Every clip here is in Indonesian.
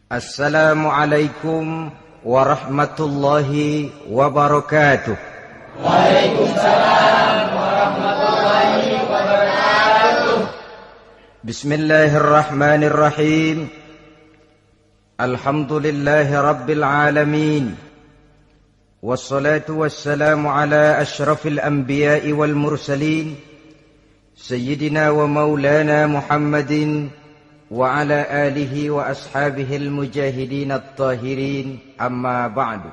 Assalamualaikum warahmatullahi wabarakatuh. Waalaikumsalam warahmatullahi wabarakatuh. Bismillahirrahmanirrahim. Alhamdulillahi rabbil alamin. Wassalatu wassalamu ala ashrafil anbiya'i wal mursalin, Sayyidina wa maulana Muhammadin wa ala alihi wa ashabihil mujahidin at-tahirin, amma ba'du.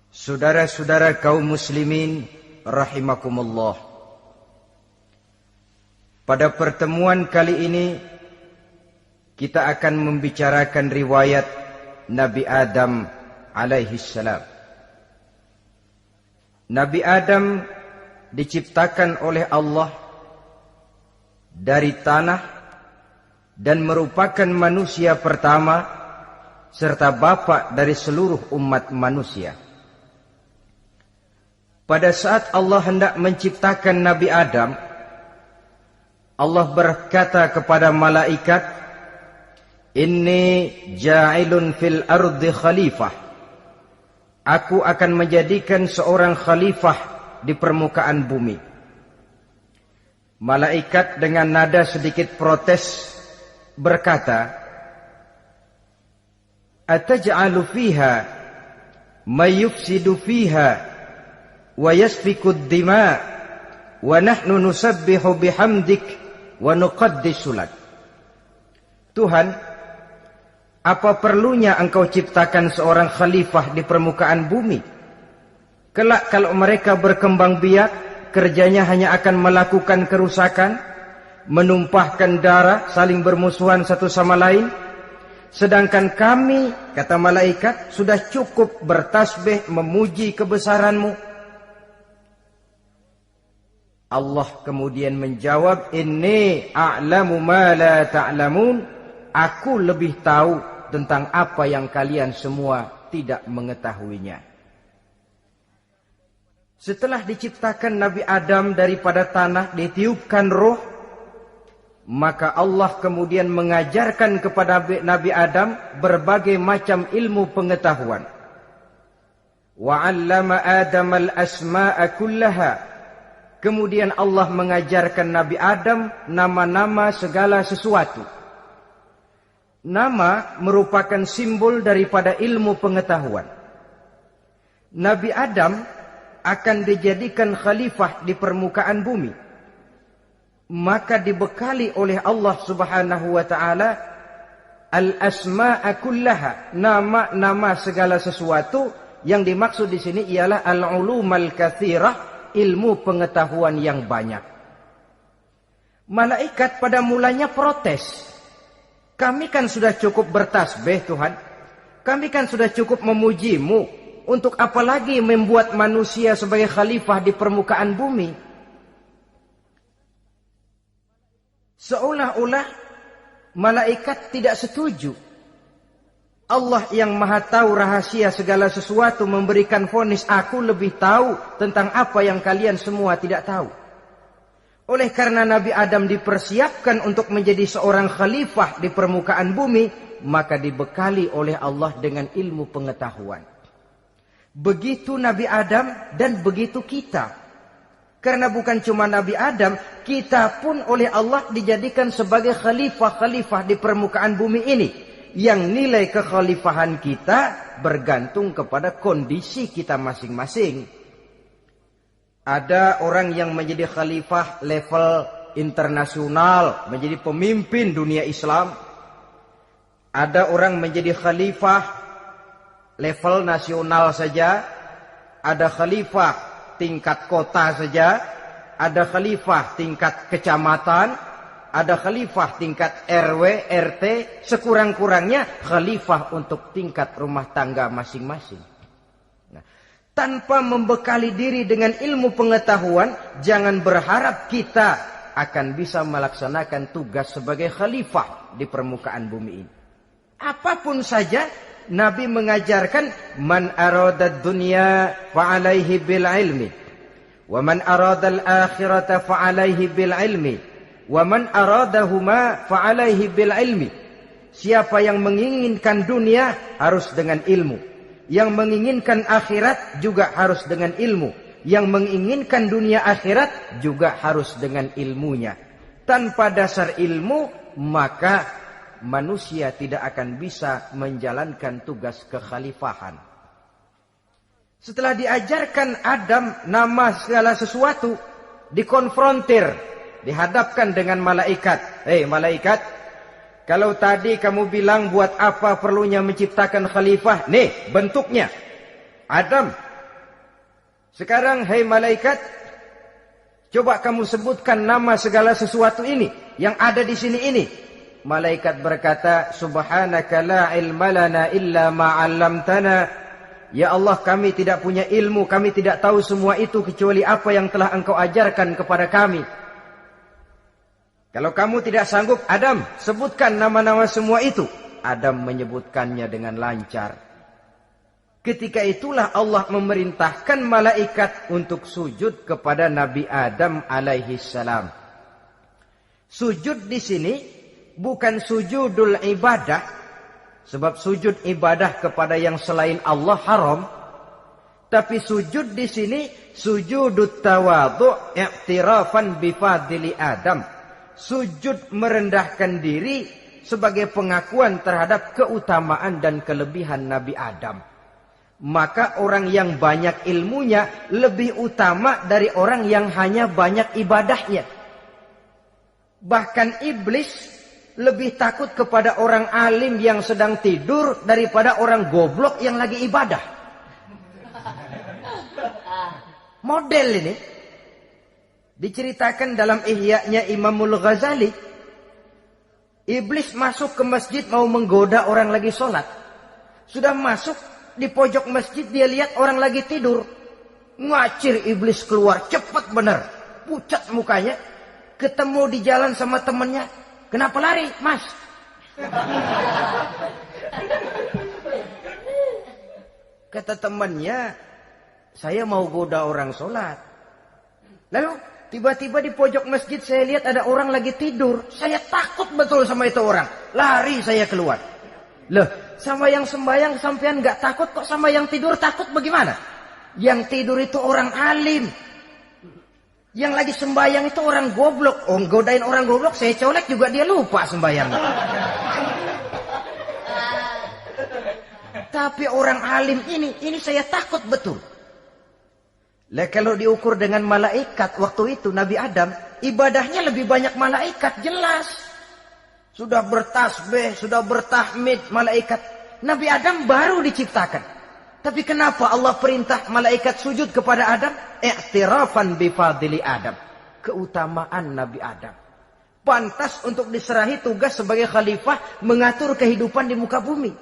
Saudara-saudara kaum muslimin rahimakumullah. Pada pertemuan kali ini kita akan membicarakan riwayat Nabi Adam alaihi salam. Nabi Adam diciptakan oleh Allah dari tanah dan merupakan manusia pertama serta bapa dari seluruh umat manusia. Pada saat Allah hendak menciptakan Nabi Adam, Allah berkata kepada malaikat, "Inni ja'ilun fil ardi khalifah." Aku akan menjadikan seorang khalifah di permukaan bumi. Malaikat dengan nada sedikit protes berkata, "Ataj'alu fiha may yufsidu fiha wa yasfiku ad-dima wa nahnu nusabbihu bihamdik wa nuqaddisu lak." Tuhan, apa perlunya engkau ciptakan seorang khalifah di permukaan bumi? Kelak kalau mereka berkembang biak, kerjanya hanya akan melakukan kerusakan, menumpahkan darah, saling bermusuhan satu sama lain. Sedangkan kami, kata malaikat, sudah cukup bertasbih memuji kebesaranmu. Allah kemudian menjawab, "Inni a'lamu ma la ta'lamun." Aku lebih tahu tentang apa yang kalian semua tidak mengetahuinya. Setelah diciptakan Nabi Adam daripada tanah, ditiupkan roh, maka Allah kemudian mengajarkan kepada Nabi Adam berbagai macam ilmu pengetahuan. Wa 'allama Adam al-asma'a kullaha. Kemudian Allah mengajarkan Nabi Adam nama-nama segala sesuatu. Nama merupakan simbol daripada ilmu pengetahuan. Nabi Adam akan dijadikan khalifah di permukaan bumi, maka dibekali oleh Allah Subhanahu wa taala al-asma'a kullaha, nama-nama segala sesuatu. Yang dimaksud di sini ialah al-ulumal katsirah, ilmu pengetahuan yang banyak. Malaikat pada mulanya protes. Kami kan sudah cukup bertasbih Tuhan. Kami kan sudah cukup memujimu. Untuk apa lagi membuat manusia sebagai khalifah di permukaan bumi? Seolah-olah malaikat tidak setuju. Allah yang maha tahu rahasia segala sesuatu memberikan vonis, aku lebih tahu tentang apa yang kalian semua tidak tahu. Oleh karena Nabi Adam dipersiapkan untuk menjadi seorang khalifah di permukaan bumi, maka dibekali oleh Allah dengan ilmu pengetahuan. Begitu Nabi Adam dan begitu kita. Karena bukan cuma Nabi Adam, kita pun oleh Allah dijadikan sebagai khalifah-khalifah di permukaan bumi ini. Yang nilai kekhalifahan kita bergantung kepada kondisi kita masing-masing. Ada orang yang menjadi khalifah level internasional, menjadi pemimpin dunia Islam. Ada orang menjadi khalifah level nasional saja. Ada khalifah tingkat kota saja, ada khalifah tingkat kecamatan, ada khalifah tingkat RW, RT, sekurang-kurangnya khalifah untuk tingkat rumah tangga masing-masing. Nah, tanpa membekali diri dengan ilmu pengetahuan, jangan berharap kita akan bisa melaksanakan tugas sebagai khalifah di permukaan bumi ini. Apapun saja, Nabi mengajarkan man aradad dunya fa'alaihi bil ilmi wa man aradal akhirata fa'alaihi bil ilmi wa man aradahuma fa'alaihi bil ilmi. Siapa yang menginginkan dunia harus dengan ilmu. Yang menginginkan akhirat juga harus dengan ilmu. Yang menginginkan dunia akhirat juga harus dengan ilmunya. Tanpa dasar ilmu, maka manusia tidak akan bisa menjalankan tugas kekhalifahan. Setelah diajarkan Adam nama segala sesuatu, dikonfrontir, dihadapkan dengan malaikat. Malaikat, kalau tadi kamu bilang buat apa perlunya menciptakan khalifah? Nih bentuknya. Adam. Sekarang malaikat, coba kamu sebutkan nama segala sesuatu ini yang ada di sini ini. Malaikat berkata, Subhanaka la ilma lana illa ma 'allamtana. Ya Allah, kami tidak punya ilmu, kami tidak tahu semua itu kecuali apa yang telah Engkau ajarkan kepada kami. Kalau kamu tidak sanggup, Adam, sebutkan nama-nama semua itu. Adam menyebutkannya dengan lancar. Ketika itulah Allah memerintahkan malaikat untuk sujud kepada Nabi Adam alaihi salam. Sujud di sini bukan sujudul ibadah, sebab sujud ibadah kepada yang selain Allah haram. Tapi sujud di sini sujudut tawadhu' i'tirafan bifadli Adam. Sujud merendahkan diri sebagai pengakuan terhadap keutamaan dan kelebihan Nabi Adam. Maka orang yang banyak ilmunya lebih utama dari orang yang hanya banyak ibadahnya. Bahkan iblis lebih takut kepada orang alim yang sedang tidur daripada orang goblok yang lagi ibadah. Model ini diceritakan dalam Ihya'nya Imamul Ghazali. Iblis masuk ke masjid mau menggoda orang lagi sholat. Sudah masuk di pojok masjid, dia lihat orang lagi tidur. Ngacir iblis keluar, cepat benar. Pucat mukanya. Ketemu di jalan sama temannya. Kenapa lari, Mas? Kata temannya, saya mau goda orang sholat. Lalu tiba-tiba di pojok masjid saya lihat ada orang lagi tidur. Saya takut betul sama itu orang. Lari saya keluar. Loh, sama yang sembahyang sampean nggak takut, kok sama yang tidur takut bagaimana? Yang tidur itu orang alim. Yang lagi sembahyang itu orang goblok. Oh, godain orang goblok, saya colek juga dia lupa sembahyang. Tapi orang alim ini saya takut betul. Lah kalau diukur dengan malaikat waktu itu Nabi Adam, ibadahnya lebih banyak malaikat, jelas. Sudah bertasbih, sudah bertahmid malaikat. Nabi Adam baru diciptakan. Tapi kenapa Allah perintah malaikat sujud kepada Adam? I'tirafan bifadli Adam. Keutamaan Nabi Adam. Pantas untuk diserahi tugas sebagai khalifah mengatur kehidupan di muka bumi.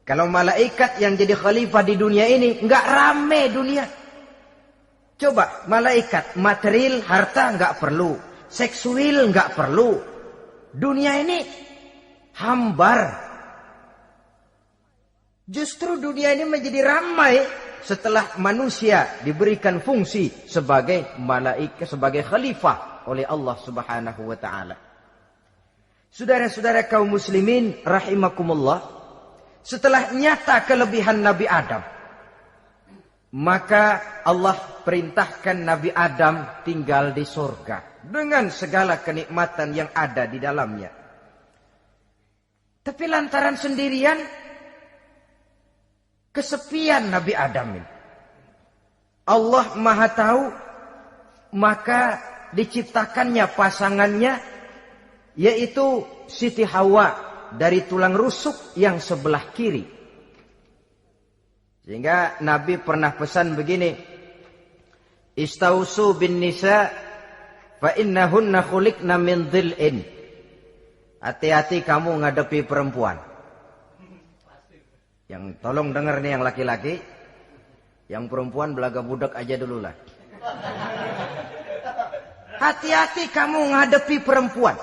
Kalau malaikat yang jadi khalifah di dunia ini, nggak rame dunia. Coba, malaikat, material, harta nggak perlu. Seksual nggak perlu. Dunia ini hambar. Justru dunia ini menjadi ramai setelah manusia diberikan fungsi sebagai malaikat, sebagai khalifah oleh Allah Subhanahu wa taala. Saudara-saudara kaum muslimin rahimakumullah, setelah nyata kelebihan Nabi Adam, maka Allah perintahkan Nabi Adam tinggal di surga dengan segala kenikmatan yang ada di dalamnya. Tapi lantaran sendirian, kesepian Nabi Adam ini. Allah Maha Tahu, maka diciptakannya pasangannya, yaitu Siti Hawa dari tulang rusuk yang sebelah kiri. Sehingga Nabi pernah pesan begini, Istausu bin nisa fa innahunna khuliqna min dhil'in. Hati-hati kamu ngadepi perempuan. Yang tolong dengar nih yang laki-laki, yang perempuan belaga budak aja dulu lah. Hati-hati kamu ngadepi perempuan.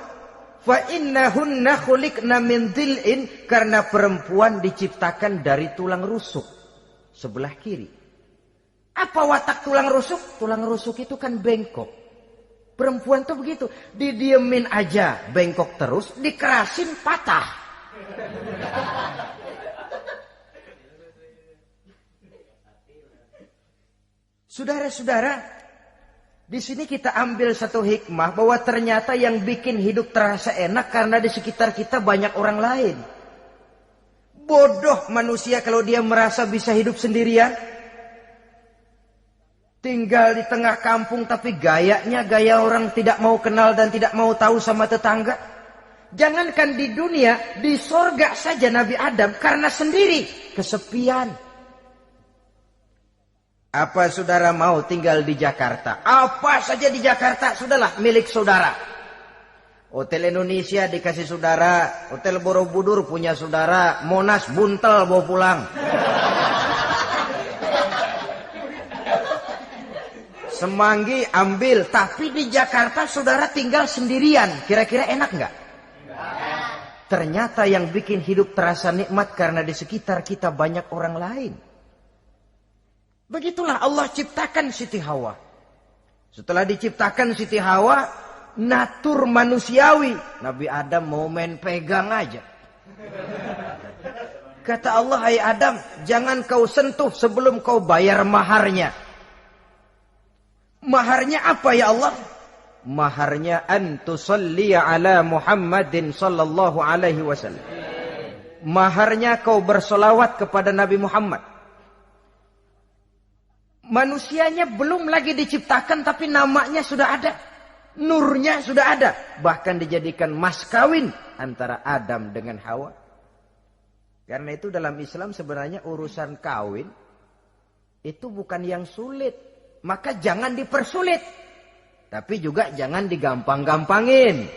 Fa innahunna khuliqna min dhil'in, karena perempuan diciptakan dari tulang rusuk sebelah kiri. Apa watak tulang rusuk? Tulang rusuk itu kan bengkok. Perempuan tuh begitu. Didiemin aja, bengkok terus, dikerasin patah. Saudara-saudara, di sini kita ambil satu hikmah bahwa ternyata yang bikin hidup terasa enak karena di sekitar kita banyak orang lain. Bodoh manusia kalau dia merasa bisa hidup sendirian. Tinggal di tengah kampung tapi gayanya gaya orang tidak mau kenal dan tidak mau tahu sama tetangga. Jangankan di dunia, di sorga saja Nabi Adam karena sendiri, kesepian. Apa saudara mau tinggal di Jakarta? Apa saja di Jakarta, sudahlah milik saudara. Hotel Indonesia dikasih saudara, Hotel Borobudur punya saudara, Monas buntel bawa pulang. Semanggi ambil, tapi di Jakarta saudara tinggal sendirian. Kira-kira enak nggak? Ternyata yang bikin hidup terasa nikmat karena di sekitar kita banyak orang lain. Begitulah Allah ciptakan Siti Hawa. Setelah diciptakan Siti Hawa, natur manusiawi. Nabi Adam mau main pegang aja. Kata Allah, hai Adam, jangan kau sentuh sebelum kau bayar maharnya. Maharnya apa ya Allah? Maharnya antusalliya ala Muhammadin sallallahu alaihi wasallam. Maharnya kau bersolawat kepada Nabi Muhammad. Manusianya belum lagi diciptakan tapi namanya sudah ada. Nurnya sudah ada. Bahkan dijadikan mas kawin antara Adam dengan Hawa. Karena itu dalam Islam sebenarnya urusan kawin itu bukan yang sulit. Maka jangan dipersulit. Tapi juga jangan digampang-gampangin.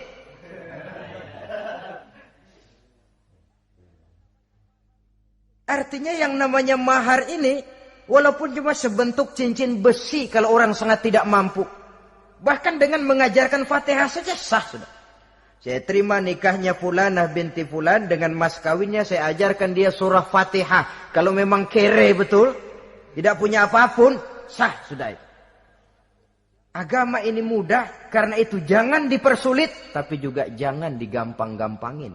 Artinya yang namanya mahar ini, walaupun cuma sebentuk cincin besi kalau orang sangat tidak mampu. Bahkan dengan mengajarkan Fatihah saja sah sudah. Saya terima nikahnya Fulanah binti Fulan, dengan mas kawinnya saya ajarkan dia surah Fatihah. Kalau memang kere betul, tidak punya apapun, sah sudah itu. Agama ini mudah, karena itu jangan dipersulit, tapi juga jangan digampang-gampangin.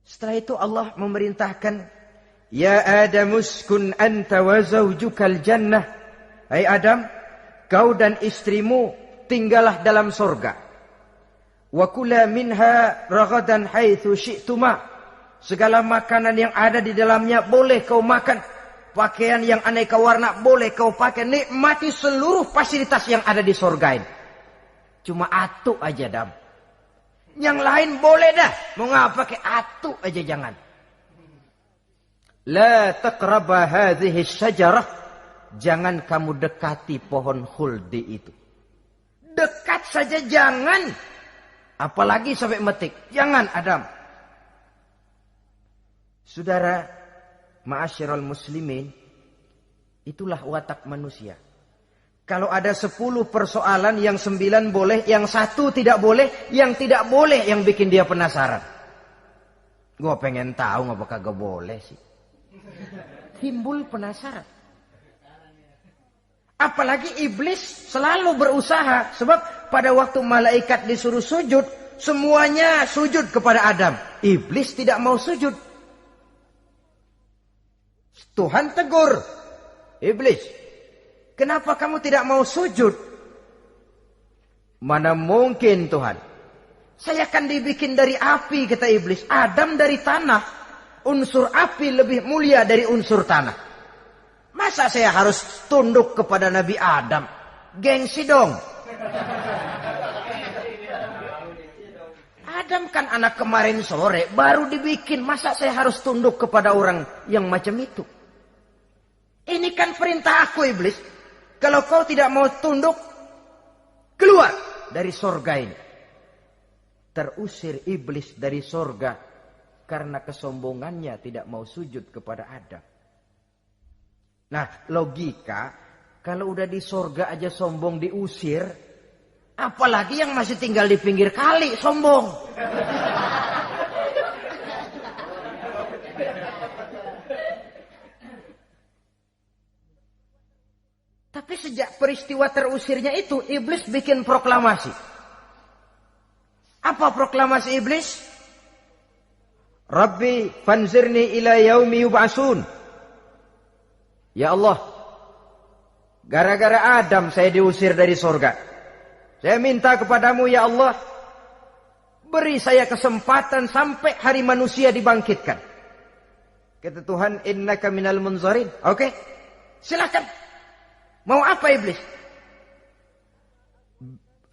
Setelah itu Allah memerintahkan, Ya Adam uskun anta wa zawjukal jannah. Hai Adam, kau dan istrimu tinggallah dalam sorga. Wa kula minha ragadan haitsu syi'tuma. Segala makanan yang ada di dalamnya boleh kau makan. Pakaian yang aneka warna boleh kau pakai. Nikmati seluruh fasilitas yang ada di sorga ini. Cuma atu aja Adam. Yang lain boleh dah. Mau ngapa pakai atu aja jangan. La taqraba hadhihi syajarah. Jangan kamu dekati pohon khuldi itu. Dekat saja jangan. Apalagi sampai metik. Jangan Adam. Saudara, ma'asyiral muslimin, itulah watak manusia. Kalau ada 10 persoalan, yang 9 boleh, yang 1 tidak boleh, yang tidak boleh yang bikin dia penasaran. Gua pengen tahu ngapa kagak boleh sih. Timbul penasaran. Apalagi iblis selalu berusaha. Sebab pada waktu malaikat disuruh sujud, semuanya sujud kepada Adam. Iblis tidak mau sujud. Tuhan tegur, iblis, kenapa kamu tidak mau sujud? Mana mungkin Tuhan. Saya akan dibikin dari api, kata iblis. Adam dari tanah. Unsur api lebih mulia dari unsur tanah. Masa saya harus tunduk kepada Nabi Adam? Gengsi dong. Adam kan anak kemarin sore, baru dibikin. Masa saya harus tunduk kepada orang yang macam itu? Ini kan perintah aku iblis. Kalau kau tidak mau tunduk, keluar dari sorga ini. Terusir iblis dari sorga karena kesombongannya tidak mau sujud kepada Adam. Nah, logika, kalau udah di sorga aja sombong diusir, apalagi yang masih tinggal di pinggir kali sombong. Tapi sejak peristiwa terusirnya itu, iblis bikin proklamasi. Apa proklamasi iblis? Rabbi fanzirni ila yaumi yub'asun. Ya Allah, gara-gara Adam saya diusir dari surga. Saya minta kepadamu ya Allah, beri saya kesempatan sampai hari manusia dibangkitkan. Kata Tuhan, innaka minal munzarin. Oke, silakan. Mau apa iblis?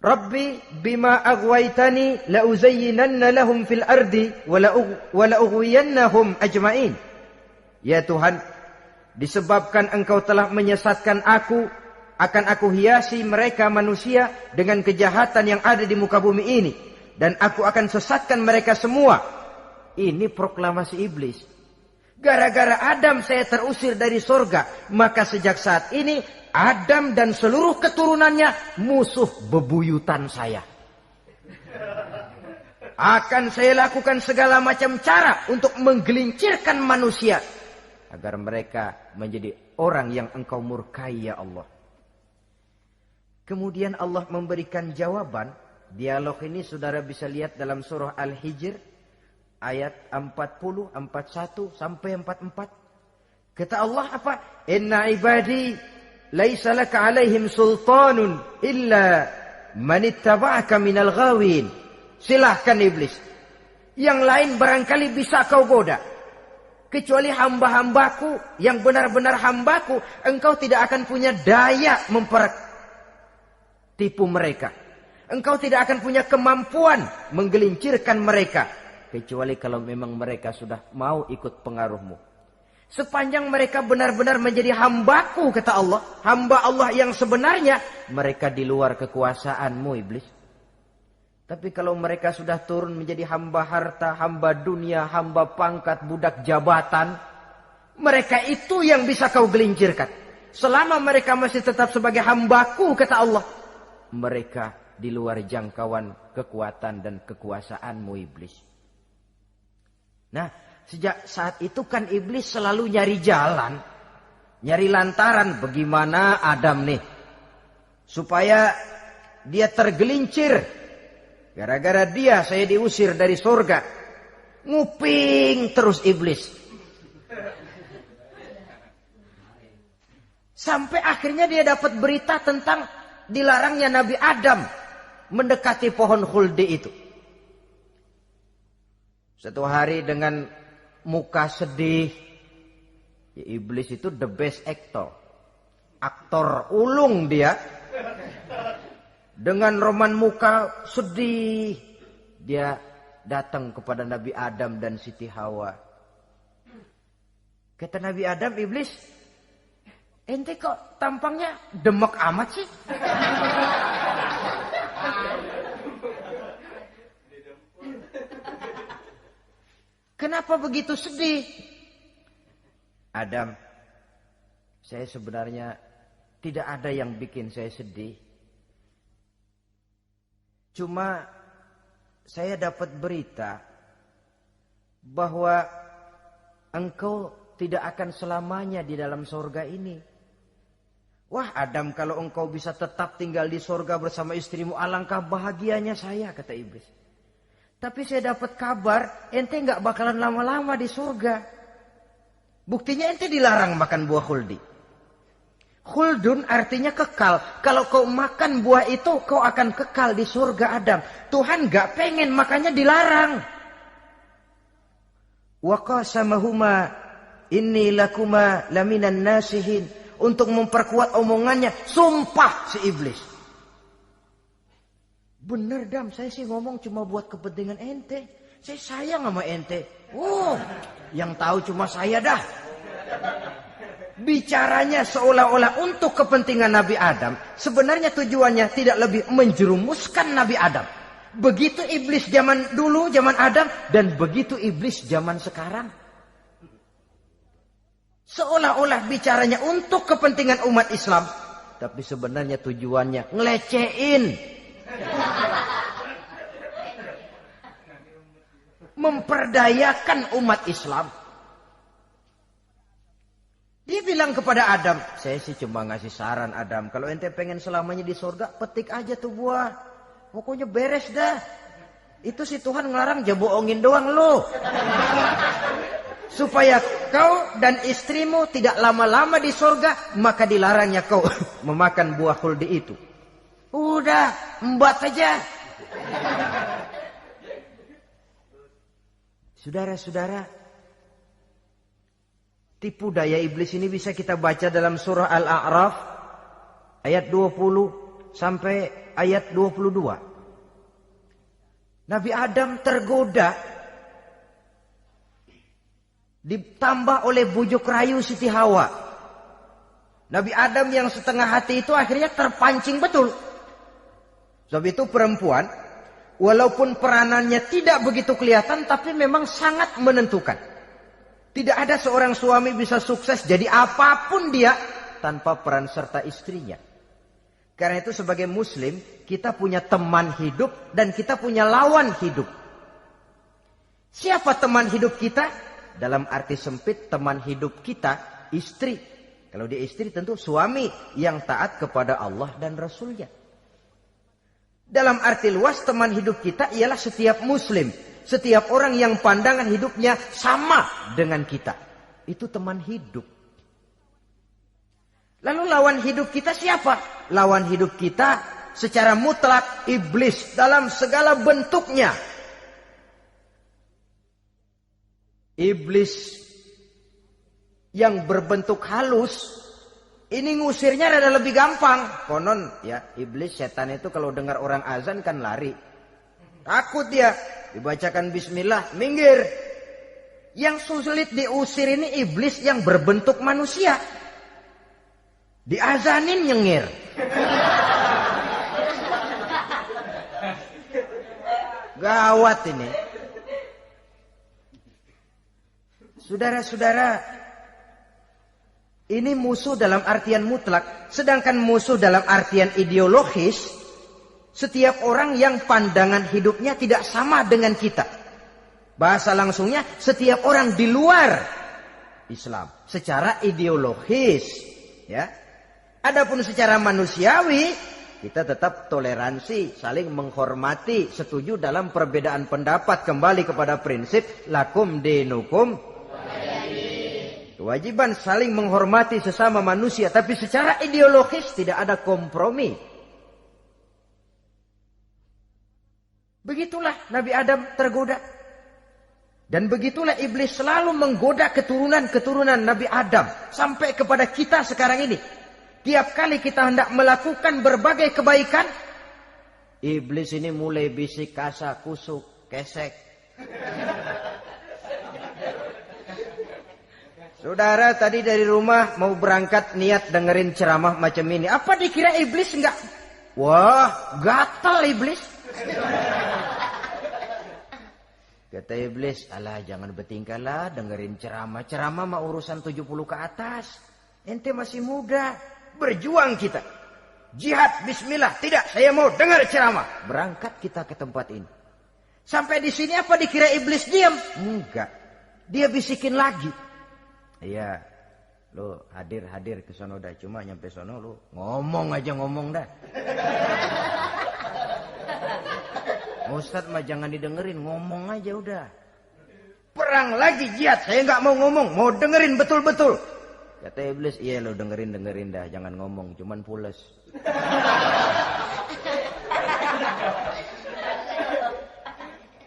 Rabbi bima aghwaytani la uzayyinanna lahum fil ardi wa la ughwiyannahum ajma'in. Ya Tuhan, disebabkan engkau telah menyesatkan aku, akan aku hiasi mereka manusia dengan kejahatan yang ada di muka bumi ini, dan aku akan sesatkan mereka semua. Ini proklamasi iblis. Gara-gara Adam saya terusir dari surga, maka sejak saat ini Adam dan seluruh keturunannya musuh bebuyutan saya. Akan saya lakukan segala macam cara untuk menggelincirkan manusia agar mereka menjadi orang yang engkau murkai ya Allah. Kemudian Allah memberikan jawaban. Dialog ini saudara bisa lihat dalam surah Al-Hijr ayat 40, 41 sampai 44. Kata Allah apa? Inna ibadi laisa laka alaihim sultanun illa man ittaba'aka minal ghawin. Silahkan iblis. Yang lain barangkali bisa kau goda. Kecuali hamba-hambaku yang benar-benar hambaku, engkau tidak akan punya daya mempertipu mereka. Engkau tidak akan punya kemampuan menggelincirkan mereka. Kecuali kalau memang mereka sudah mau ikut pengaruhmu. Sepanjang mereka benar-benar menjadi hambaku, kata Allah. Hamba Allah yang sebenarnya, mereka di luar kekuasaanmu iblis. Tapi kalau mereka sudah turun menjadi hamba harta, hamba dunia, hamba pangkat, budak jabatan, mereka itu yang bisa kau gelincirkan. Selama mereka masih tetap sebagai hambaku, kata Allah, mereka di luar jangkauan kekuatan dan kekuasaanmu iblis. Nah, sejak saat itu kan iblis selalu nyari jalan, nyari lantaran bagaimana Adam nih supaya dia tergelincir. Gara-gara dia saya diusir dari surga. Nguping terus iblis. Sampai akhirnya dia dapat berita tentang dilarangnya Nabi Adam mendekati pohon khuldi itu. Satu hari dengan muka sedih. Ya, iblis itu the best actor. Aktor ulung dia. Dengan roman muka sedih. Dia datang kepada Nabi Adam dan Siti Hawa. Kata Nabi Adam, iblis, ente kok tampangnya demek amat sih? Kenapa begitu sedih? Adam, saya sebenarnya tidak ada yang bikin saya sedih. Cuma saya dapat berita bahwa engkau tidak akan selamanya di dalam surga ini. Wah Adam, kalau engkau bisa tetap tinggal di surga bersama istrimu, alangkah bahagianya saya, kata iblis. Tapi saya dapat kabar, ente nggak bakalan lama-lama di surga. Buktinya ente dilarang makan buah khuldi. Khuldun artinya kekal. Kalau kau makan buah itu, kau akan kekal di surga Adam. Tuhan nggak pengen, makanya dilarang. Wa qasamahuma inni lakuma laminan nasihin. Untuk memperkuat omongannya, sumpah si iblis. Bener Dam, saya sih ngomong cuma buat kepentingan ente. Saya sayang sama ente. Oh, yang tahu cuma saya dah. Bicaranya seolah-olah untuk kepentingan Nabi Adam. Sebenarnya tujuannya tidak lebih menjerumuskan Nabi Adam. Begitu iblis zaman dulu, zaman Adam. Dan begitu iblis zaman sekarang. Seolah-olah bicaranya untuk kepentingan umat Islam. Tapi sebenarnya tujuannya ngelecehin. Memperdayakan umat Islam. Dia bilang kepada Adam, saya sih cuma ngasih saran Adam, kalau ente pengen selamanya di surga, petik aja tuh buah. Pokoknya beres dah. Itu si Tuhan ngelarang, ja bohongin doang lo. Supaya kau dan istrimu tidak lama-lama di surga, maka dilarangnya kau memakan buah khuldi itu. Udah, embat aja. Saudara-saudara, tipu daya iblis ini bisa kita baca dalam surah Al-A'raf ayat 20 sampai ayat 22. Nabi Adam tergoda, ditambah oleh bujuk rayu Siti Hawa. Nabi Adam yang setengah hati itu akhirnya terpancing betul. Sebab itu perempuan, walaupun peranannya tidak begitu kelihatan, tapi memang sangat menentukan. Tidak ada seorang suami bisa sukses jadi apapun dia tanpa peran serta istrinya. Karena itu sebagai muslim, kita punya teman hidup dan kita punya lawan hidup. Siapa teman hidup kita? Dalam arti sempit, teman hidup kita istri. Kalau dia istri tentu suami yang taat kepada Allah dan Rasulnya. Dalam arti luas, teman hidup kita ialah setiap muslim. Setiap orang yang pandangan hidupnya sama dengan kita. Itu teman hidup. Lalu lawan hidup kita siapa? Lawan hidup kita secara mutlak iblis dalam segala bentuknya. Iblis yang berbentuk halus, ini ngusirnya ada lebih gampang. Konon ya, iblis setan itu kalau dengar orang azan kan lari. Takut dia. Dibacakan bismillah, minggir. Yang sulit diusir ini iblis yang berbentuk manusia. Diazanin nyengir. Gawat ini. Saudara-saudara, ini musuh dalam artian mutlak. Sedangkan musuh dalam artian ideologis, setiap orang yang pandangan hidupnya tidak sama dengan kita. Bahasa langsungnya, setiap orang di luar Islam secara ideologis, ya. Adapun secara manusiawi, kita tetap toleransi, saling menghormati, setuju dalam perbedaan pendapat, kembali kepada prinsip lakum dinukum. Kewajiban saling menghormati sesama manusia, tapi secara ideologis tidak ada kompromi. Begitulah Nabi Adam tergoda. Dan begitulah iblis selalu menggoda keturunan-keturunan Nabi Adam. Sampai kepada kita sekarang ini. Tiap kali kita hendak melakukan berbagai kebaikan, iblis ini mulai bisik kasa, kusuk, kesek. Saudara tadi dari rumah mau berangkat niat dengerin ceramah macam ini. Apa dikira iblis enggak? Wah, gatal iblis. Kata iblis, alah jangan bertingkah lah dengerin ceramah. Ceramah mah urusan 70 ke atas. Ente masih muda. Berjuang kita. Jihad, bismillah. Tidak, saya mau dengar ceramah. Berangkat kita ke tempat ini. Sampai di sini apa dikira iblis diam? Enggak. Dia bisikin lagi. Iya, lo hadir ke sono dah. Cuma nyampe sono lo ngomong aja ngomong dah. Ustadz mah jangan didengerin, ngomong aja udah. Perang lagi jihad, saya nggak mau ngomong, mau dengerin betul-betul. Kata iblis, iya lo dengerin dah, jangan ngomong, cuman pules.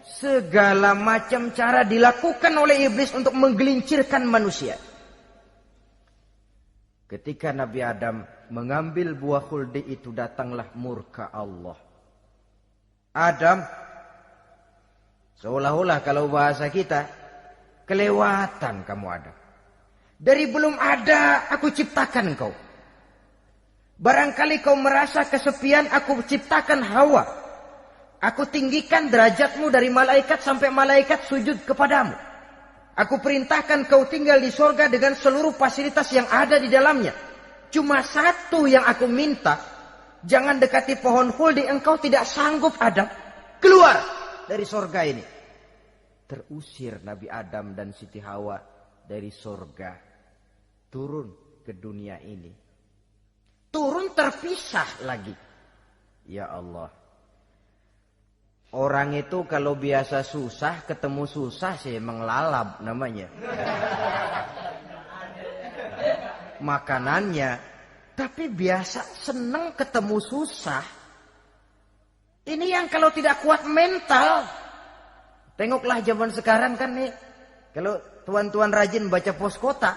Segala macam cara dilakukan oleh iblis untuk menggelincirkan manusia. Ketika Nabi Adam mengambil buah khuldi itu, datanglah murka Allah. Adam, seolah-olah kalau bahasa kita, kelewatan kamu Adam. Dari belum ada aku ciptakan kau. Barangkali kau merasa kesepian, aku ciptakan Hawa. Aku tinggikan derajatmu dari malaikat sampai malaikat sujud kepadamu. Aku perintahkan kau tinggal di sorga dengan seluruh fasilitas yang ada di dalamnya. Cuma satu yang aku minta, jangan dekati pohon khuldi, engkau tidak sanggup Adam. Keluar dari sorga ini. Terusir Nabi Adam dan Siti Hawa dari sorga. Turun ke dunia ini. Turun terpisah lagi. Ya Allah. Orang itu kalau biasa susah, ketemu susah sih menglalap namanya. Makanannya. Tapi biasa seneng ketemu susah. Ini yang kalau tidak kuat mental. Tengoklah zaman sekarang kan nih. Kalau tuan-tuan rajin baca pos kota.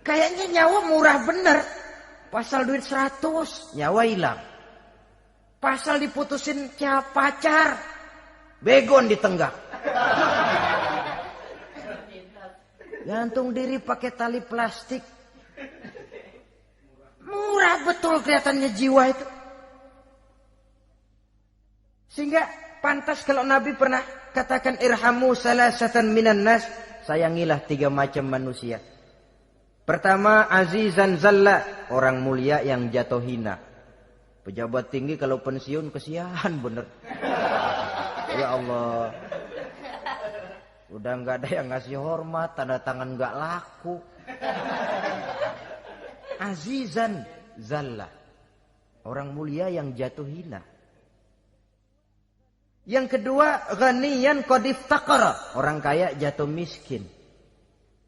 Kayaknya nyawa murah bener. Pasal duit 100, nyawa hilang. Pasal diputusin pacar, begon ditenggak. Gantung diri pakai tali plastik. Murah betul kelihatannya jiwa itu. Sehingga pantas kalau Nabi pernah katakan irhamu salasatan minan nas. Sayangilah 3 macam manusia. Pertama, azizan zalla, orang mulia yang jatuh hina. Pejabat tinggi kalau pensiun kesian bener. Ya Allah. Udah nggak ada yang ngasih hormat, tanda tangan nggak laku. Azizan zalla, orang mulia yang jatuh hina. Yang kedua, ghaniyan qad iftaqara, orang kaya jatuh miskin.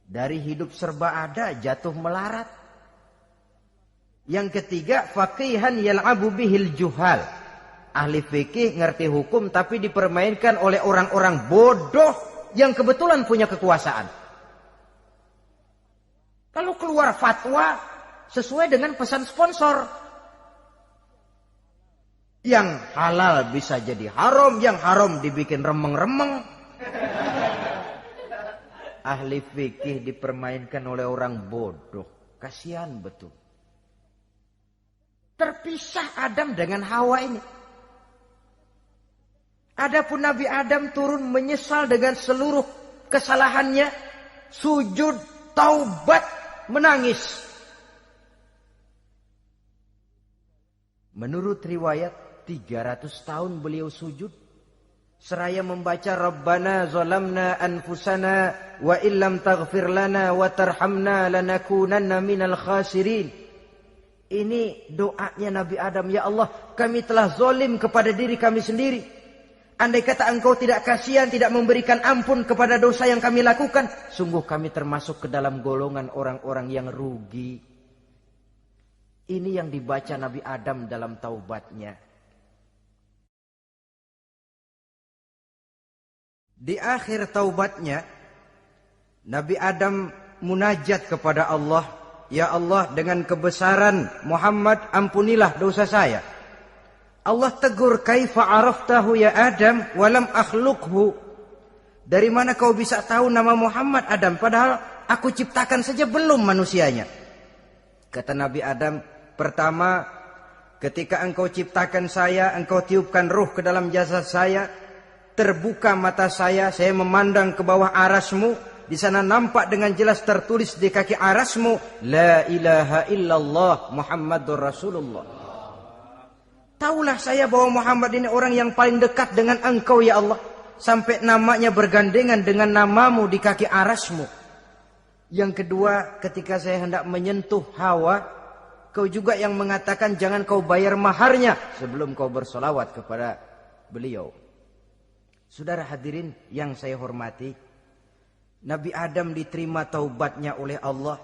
Dari hidup serba ada jatuh melarat. Yang ketiga, faqihan yal'abu bihil juhal. Ahli fikih ngerti hukum tapi dipermainkan oleh orang-orang bodoh yang kebetulan punya kekuasaan. Kalau keluar fatwa sesuai dengan pesan sponsor. Yang halal bisa jadi haram, yang haram dibikin remeng-remeng. Ahli fikih dipermainkan oleh orang bodoh. Kasihan betul. Terpisah Adam dengan Hawa ini. Adapun Nabi Adam turun menyesal dengan seluruh kesalahannya. Sujud, taubat, menangis. Menurut riwayat 300 tahun beliau sujud. Seraya membaca Rabbana zalamna anfusana wa illam taghfir lana wa tarhamna lanakunanna minal khasirin. Ini doanya Nabi Adam. Ya Allah, kami telah zalim kepada diri kami sendiri. Andai kata engkau tidak kasihan, tidak memberikan ampun kepada dosa yang kami lakukan, sungguh kami termasuk ke dalam golongan orang-orang yang rugi. Ini yang dibaca Nabi Adam dalam taubatnya. Di akhir taubatnya, Nabi Adam munajat kepada Allah. Ya Allah, dengan kebesaran Muhammad, ampunilah dosa saya. Allah tegur, kaifa araftahu ya Adam walam akhluqhu. Dari mana kau bisa tahu nama Muhammad Adam, padahal aku ciptakan saja belum manusianya. Kata Nabi Adam, pertama, ketika engkau ciptakan saya, engkau tiupkan ruh ke dalam jasad saya, terbuka mata saya memandang ke bawah arasmu. Di sana nampak dengan jelas tertulis di kaki arasmu, La ilaha illallah Muhammadur Rasulullah. Taulah saya bahwa Muhammad ini orang yang paling dekat dengan engkau ya Allah. Sampai namanya bergandengan dengan namamu di kaki arasmu. Yang kedua, ketika saya hendak menyentuh Hawa, kau juga yang mengatakan jangan kau bayar maharnya sebelum kau bersolawat kepada beliau. Saudara hadirin yang saya hormati, Nabi Adam diterima taubatnya oleh Allah.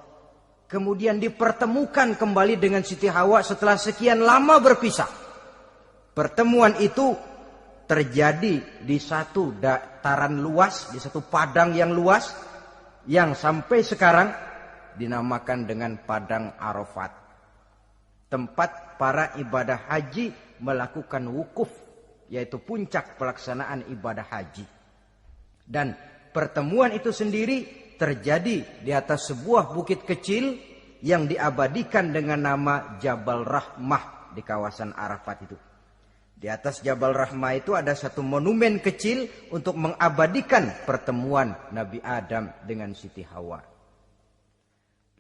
Kemudian dipertemukan kembali dengan Siti Hawa setelah sekian lama berpisah. Pertemuan itu terjadi di satu dataran luas, di satu padang yang luas, yang sampai sekarang dinamakan dengan Padang Arafat. Tempat para ibadah haji melakukan wukuf, yaitu puncak pelaksanaan ibadah haji. Dan pertemuan itu sendiri terjadi di atas sebuah bukit kecil yang diabadikan dengan nama Jabal Rahmah di kawasan Arafat itu. Di atas Jabal Rahmah itu ada satu monumen kecil untuk mengabadikan pertemuan Nabi Adam dengan Siti Hawa.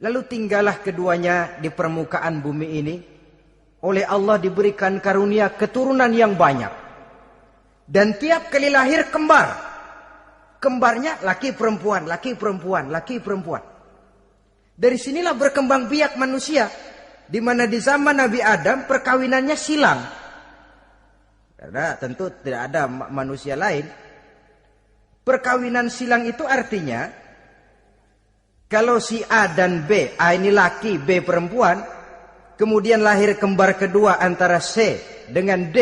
Lalu tinggallah keduanya di permukaan bumi ini. Oleh Allah diberikan karunia keturunan yang banyak. Dan tiap kali lahir kembar. Kembarnya laki perempuan, laki perempuan, laki perempuan. Dari sinilah berkembang biak manusia. Di mana di zaman Nabi Adam perkawinannya silang. Karena tentu tidak ada manusia lain. Perkawinan silang itu artinya kalau si A dan B, A ini laki, B perempuan, kemudian lahir kembar kedua antara C dengan D,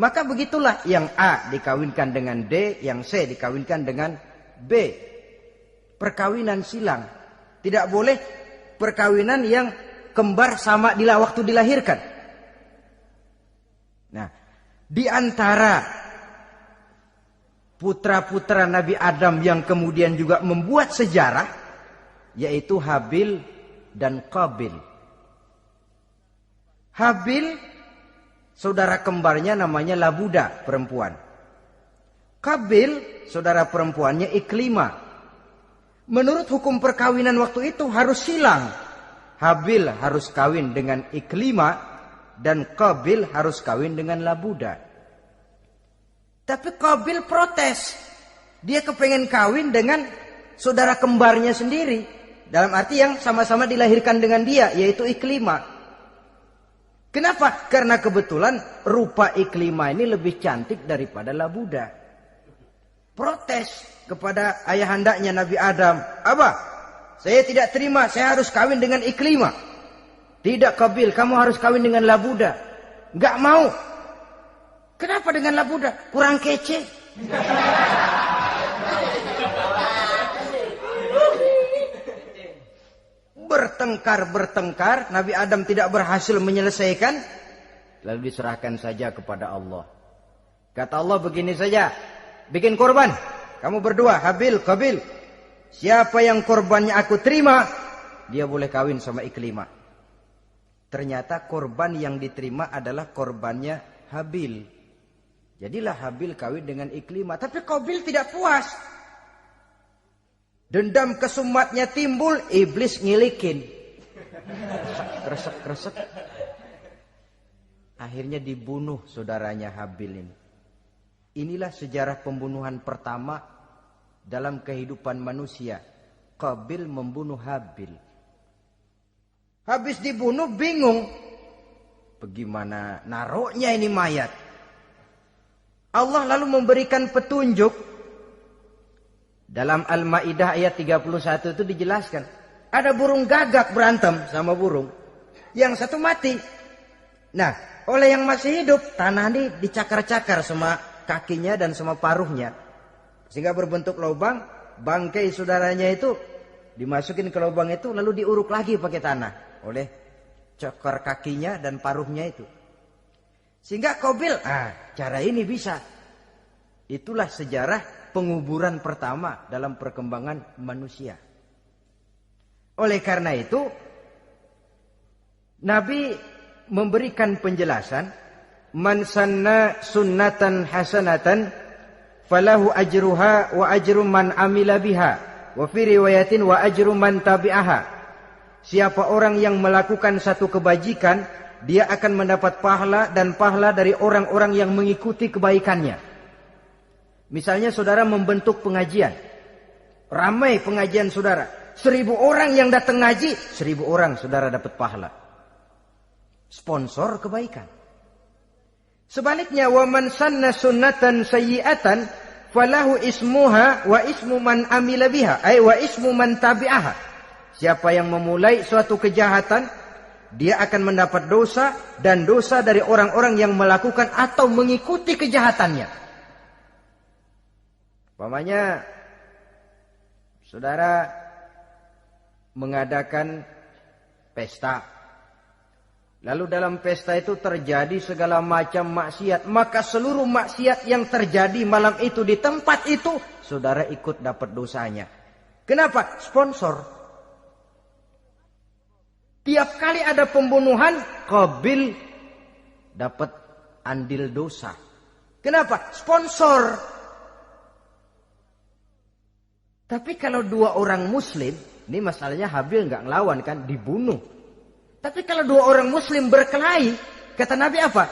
maka begitulah yang A dikawinkan dengan D, yang C dikawinkan dengan B. Perkawinan silang. Tidak boleh perkawinan yang kembar sama waktu dilahirkan. Nah, di antara putra-putra Nabi Adam yang kemudian juga membuat sejarah, yaitu Habil dan Qabil. Habil, saudara kembarnya namanya Labuda, perempuan. Qabil, saudara perempuannya Iklimah. Menurut hukum perkawinan waktu itu harus silang. Habil harus kawin dengan Iklimah dan Qabil harus kawin dengan Labuda. Tapi Qabil protes. Dia kepengen kawin dengan saudara kembarnya sendiri. Dalam arti yang sama-sama dilahirkan dengan dia, yaitu Iklimah. Kenapa? Karena kebetulan rupa Iklimah ini lebih cantik daripada Labuda. Protes kepada ayahandanya Nabi Adam. Abah, saya tidak terima, saya harus kawin dengan Iklimah. Tidak Qabil, kamu harus kawin dengan Labuda. Enggak mau. Kenapa dengan Labuda? Kurang kece. Bertengkar, Nabi Adam tidak berhasil menyelesaikan. Lalu diserahkan saja kepada Allah. Kata Allah begini saja, bikin korban. Kamu berdua, Habil, Qabil. Siapa yang korbannya aku terima, dia boleh kawin sama Iklimah. Ternyata korban yang diterima adalah korbannya Habil. Jadilah Habil kawin dengan Iklimah. Tapi Qabil tidak puas. Dendam kesumatnya timbul, iblis ngilikin. Kresek. Akhirnya dibunuh saudaranya Habil ini. Inilah sejarah pembunuhan pertama dalam kehidupan manusia. Qabil membunuh Habil. Habis dibunuh bingung. Bagaimana naruhnya ini mayat? Allah lalu memberikan petunjuk. Dalam Al-Maidah ayat 31 itu dijelaskan. Ada burung gagak berantem sama burung. Yang satu mati. Nah, oleh yang masih hidup, tanah ini dicakar-cakar sama kakinya dan sama paruhnya. Sehingga berbentuk lubang, bangkai saudaranya itu dimasukin ke lubang itu lalu diuruk lagi pakai tanah oleh cakar kakinya dan paruhnya itu. Sehingga Qabil, cara ini bisa. Itulah sejarah penguburan pertama dalam perkembangan manusia. Oleh karena itu, Nabi memberikan penjelasan, man sanna sunnatan hasanatan falahu ajruha wa ajru man amila biha wa fi riwayatin wa ajru man tabi'aha. Siapa orang yang melakukan satu kebajikan, dia akan mendapat pahala dan pahala dari orang-orang yang mengikuti kebaikannya. Misalnya saudara membentuk pengajian, ramai pengajian saudara, 1000 orang yang datang ngaji, 1000 orang saudara dapat pahala. Sponsor kebaikan. Sebaliknya, wa man sanna sunnatan sayyi'atan falahu ismuha wa ismu man amila biha, ay wa ismu man tabi'aha. Siapa yang memulai suatu kejahatan, dia akan mendapat dosa dan dosa dari orang-orang yang melakukan atau mengikuti kejahatannya. Umpamanya saudara mengadakan pesta. Lalu dalam pesta itu terjadi segala macam maksiat. Maka seluruh maksiat yang terjadi malam itu di tempat itu, saudara ikut dapat dosanya. Kenapa? Sponsor. Tiap kali ada pembunuhan, Qabil dapat andil dosa. Kenapa? Sponsor. Tapi kalau 2 orang muslim, ini masalahnya Habil nggak ngelawan kan, dibunuh. Tapi kalau 2 orang muslim berkelahi, kata Nabi apa?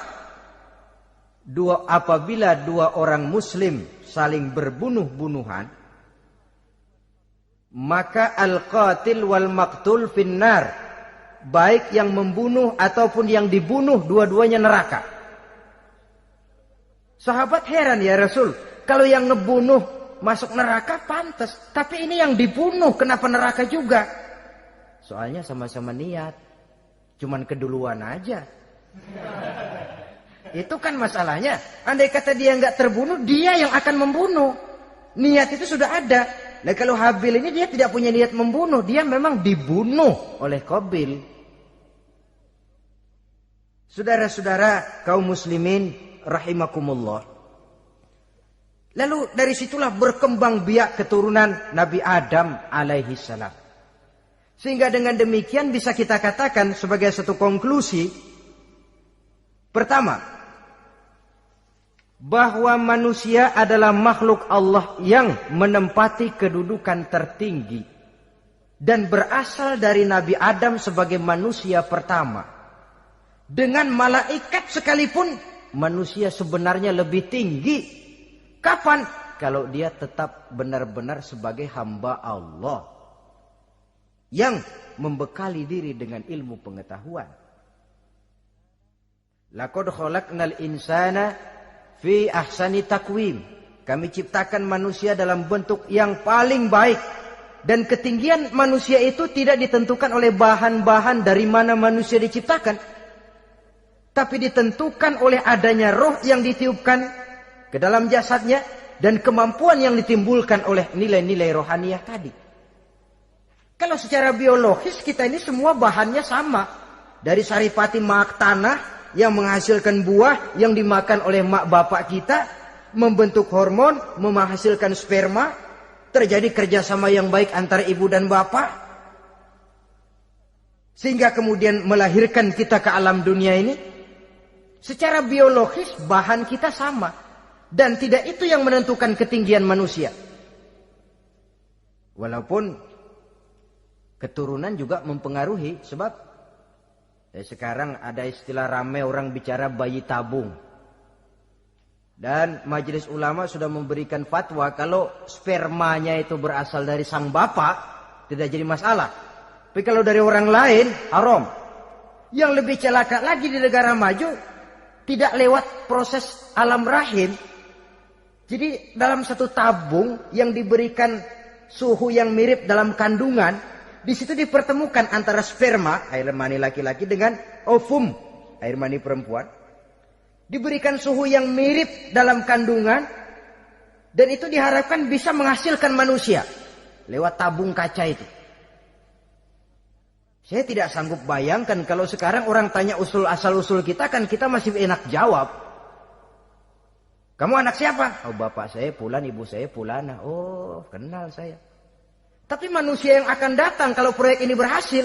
Apabila 2 orang muslim saling berbunuh-bunuhan, maka al-qatil wal maqtul finnar, baik yang membunuh ataupun yang dibunuh dua-duanya neraka. Sahabat heran, ya Rasul, kalau yang ngebunuh masuk neraka pantas, tapi ini yang dibunuh kenapa neraka juga? Soalnya sama-sama niat, cuman keduluan aja. Itu kan masalahnya. Andai kata dia nggak terbunuh, dia yang akan membunuh. Niat itu sudah ada. Nah kalau Habil ini dia tidak punya niat membunuh, dia memang dibunuh oleh Qabil. Saudara-saudara kaum muslimin rahimakumullah. Lalu dari situlah berkembang biak keturunan Nabi Adam alaihi salam. Sehingga dengan demikian bisa kita katakan sebagai satu konklusi, pertama, bahwa manusia adalah makhluk Allah yang menempati kedudukan tertinggi dan berasal dari Nabi Adam sebagai manusia pertama. Dengan malaikat sekalipun manusia sebenarnya lebih tinggi. Kapan? Kalau dia tetap benar-benar sebagai hamba Allah yang membekali diri dengan ilmu pengetahuan. Laqad khalaqnal insana fi ahsani takwim. Kami ciptakan manusia dalam bentuk yang paling baik. Dan ketinggian manusia itu tidak ditentukan oleh bahan-bahan dari mana manusia diciptakan, tapi ditentukan oleh adanya roh yang ditiupkan ke dalam jasadnya dan kemampuan yang ditimbulkan oleh nilai-nilai rohaniah tadi. Kalau secara biologis kita ini semua bahannya sama. Dari saripati mak tanah yang menghasilkan buah yang dimakan oleh mak bapak kita, membentuk hormon, menghasilkan sperma, terjadi kerjasama yang baik antara ibu dan bapak, sehingga kemudian melahirkan kita ke alam dunia ini. Secara biologis bahan kita sama, dan tidak itu yang menentukan ketinggian manusia. Walaupun keturunan juga mempengaruhi, sebab sekarang ada istilah ramai orang bicara bayi tabung. Dan majelis ulama sudah memberikan fatwa kalau spermanya itu berasal dari sang bapak, tidak jadi masalah. Tapi kalau dari orang lain, haram. Yang lebih celaka lagi di negara maju, tidak lewat proses alam rahim. Jadi dalam satu tabung yang diberikan suhu yang mirip dalam kandungan, di situ dipertemukan antara sperma, air mani laki-laki, dengan ovum, air mani perempuan. Diberikan suhu yang mirip dalam kandungan, dan itu diharapkan bisa menghasilkan manusia lewat tabung kaca itu. Saya tidak sanggup bayangkan kalau sekarang orang tanya asal-usul kita, kan kita masih enak jawab. Kamu anak siapa? Oh, bapak saya Fulan, ibu saya Fulana. Oh, kenal saya. Tapi manusia yang akan datang kalau proyek ini berhasil,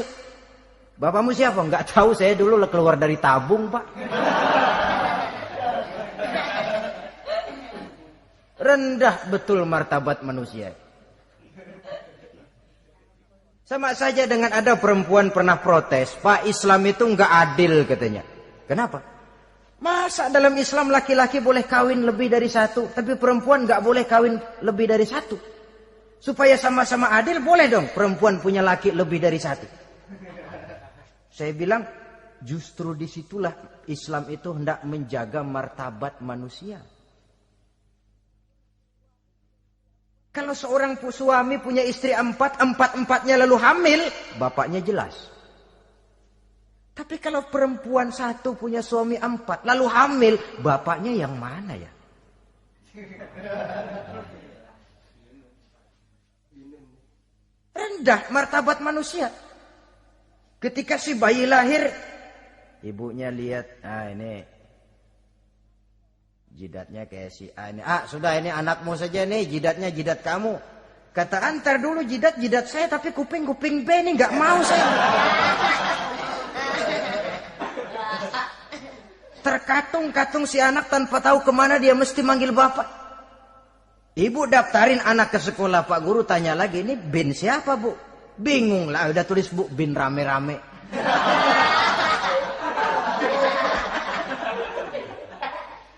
bapakmu siapa? Enggak tahu, saya dulu keluar dari tabung, Pak. Rendah betul martabat manusia. Sama saja dengan ada perempuan pernah protes, Pak, Islam itu enggak adil katanya. Kenapa? Masa dalam Islam laki-laki boleh kawin lebih dari satu, tapi perempuan enggak boleh kawin lebih dari satu? Supaya sama-sama adil, boleh dong perempuan punya laki lebih dari satu. Saya bilang, justru disitulah Islam itu hendak menjaga martabat manusia. Kalau seorang suami punya istri empat-empatnya lalu hamil, bapaknya jelas. Tapi kalau perempuan satu punya suami 4 lalu hamil, bapaknya yang mana ya? Rendah martabat manusia. Ketika si bayi lahir, ibunya lihat, ini jidatnya kayak si A ini. Sudah, ini anakmu saja nih, jidatnya jidat kamu. Kata, antar dulu jidat saya, tapi kuping B nih nggak mau saya. Terkatung-katung si anak tanpa tahu kemana dia mesti manggil bapak. Ibu daftarin anak ke sekolah, Pak Guru tanya lagi, ini bin siapa, Bu? Bingung lah, udah tulis Bu, bin rame-rame.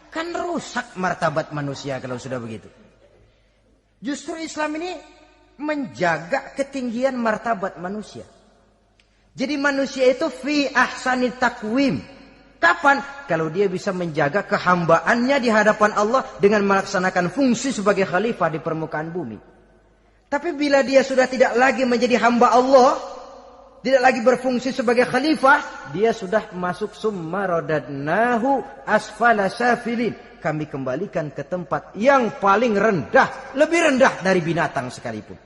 Kan rusak martabat manusia kalau sudah begitu. Justru Islam ini menjaga ketinggian martabat manusia. Jadi manusia itu fi ahsani takwim. Kapan? Kalau dia bisa menjaga kehambaannya di hadapan Allah dengan melaksanakan fungsi sebagai khalifah di permukaan bumi. Tapi bila dia sudah tidak lagi menjadi hamba Allah, tidak lagi berfungsi sebagai khalifah, dia sudah masuk summa radadnahu asfala safilin. Kami kembalikan ke tempat yang paling rendah, lebih rendah dari binatang sekalipun.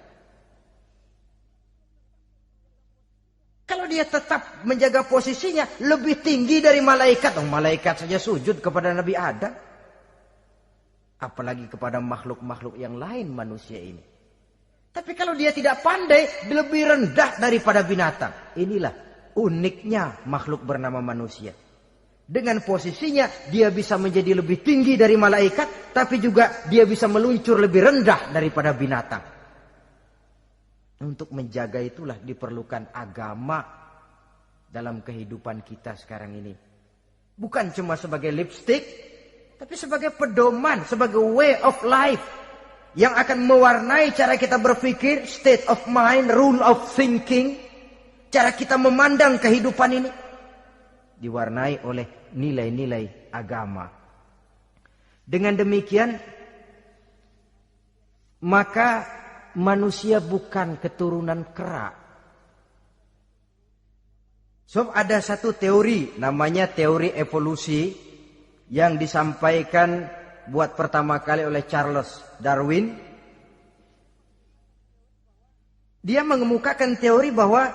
Kalau dia tetap menjaga posisinya lebih tinggi dari malaikat. Malaikat saja sujud kepada Nabi Adam. Apalagi kepada makhluk-makhluk yang lain manusia ini. Tapi kalau dia tidak pandai, lebih rendah daripada binatang. Inilah uniknya makhluk bernama manusia. Dengan posisinya dia bisa menjadi lebih tinggi dari malaikat. Tapi juga dia bisa meluncur lebih rendah daripada binatang. Untuk menjaga itulah diperlukan agama dalam kehidupan kita sekarang ini. Bukan cuma sebagai lipstick, tapi sebagai pedoman, sebagai way of life. Yang akan mewarnai cara kita berpikir, state of mind, rule of thinking. Cara kita memandang kehidupan ini. Diwarnai oleh nilai-nilai agama. Dengan demikian, maka manusia bukan keturunan kera. So, ada satu teori namanya teori evolusi yang disampaikan buat pertama kali oleh Charles Darwin. Dia mengemukakan teori bahwa